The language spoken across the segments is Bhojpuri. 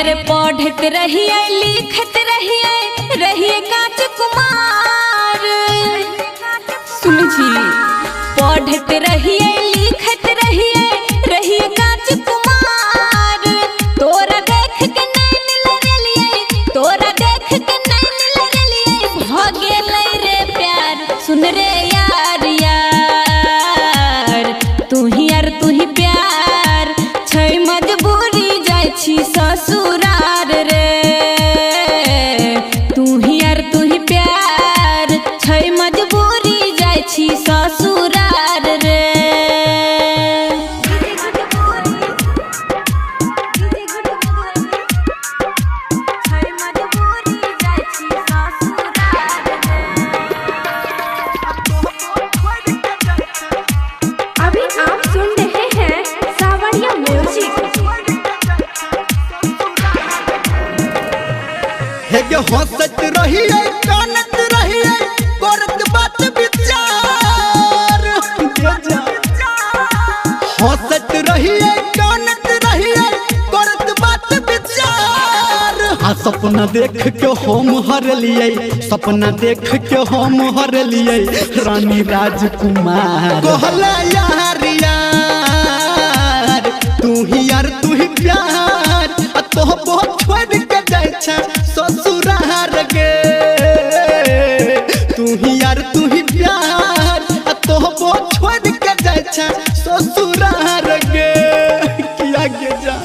ढेर पढ़त रहिए लिखत रहिए कांच कुमार। सुन जी पढ़त रहिए लिखत रहिए कांच कुमार। तोरा देख के नैन लड़लिए तोरा देख के नैन लड़लिए भगे लई रे प्यार। सुन रे यार यार तू ही प्यार छै मजबूरी जाय छी ससुरार रे। तू ही प्यार छै मजबूरी जाय छी ससुरार रे। अभी आप सुन रहे हैं सावरिया म्यूजिक। हंसत रहिए कानत रहिए करत बात विचार। हंसत रहिए कानत रहिए करत बात विचार। सपना देख के हम हरलिए सपना देख के हम हरलिए रानी राजकुमार। कहला यार यार तू ही प्यार तो बहुत छोड़ के जाय छ ससुरार गे। तू ही प्यार तो बहुत छोड़ के जाय छ ससुरार गे। किया गे जा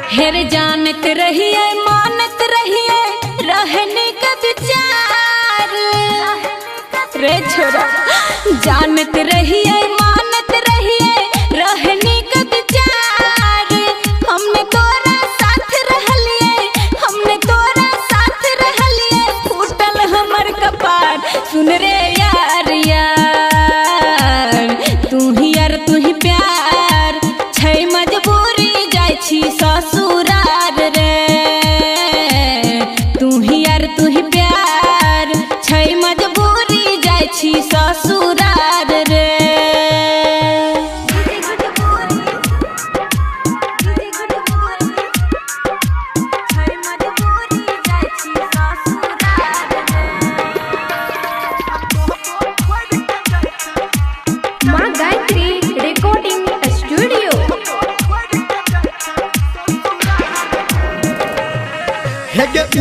हेर जानत रहिए मानत रहिए रहने का विचार रे छोरा। जानत रहिए मानत रहिए रहने का विचार। हमने तोरा साथ रहलिए हमने तोरा साथ रहलिए फूटल हमर कपार। सुन रे यार यार तू ही प्यार छै मजबूरी जाय छी ससुरार रे। तू ही प्यार छै मजबूरी जाय छी ससुरार रे। माँ गायत्री रिकॉर्डिंग स्टूडियो।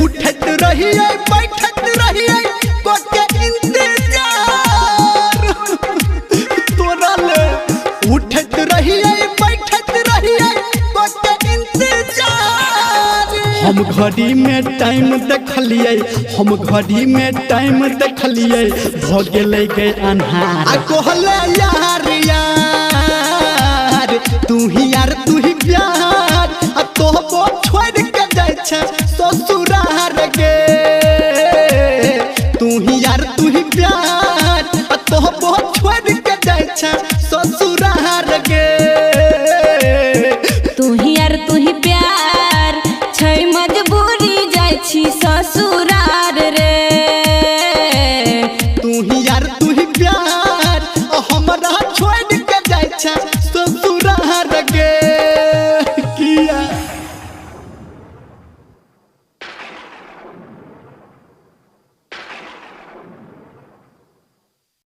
उठत रहिए बैठत रहिए के इंतजार। तोरा ले उठत रहिए बैठत रहिए के इंतजार। हम घड़ी में टाइम देखलिए हम घड़ी में टाइम देखलिए भ गेलै गे अन्हार। कहले यार यार तू ही प्यार तो छोड़ के जाय छ ससुरार गे।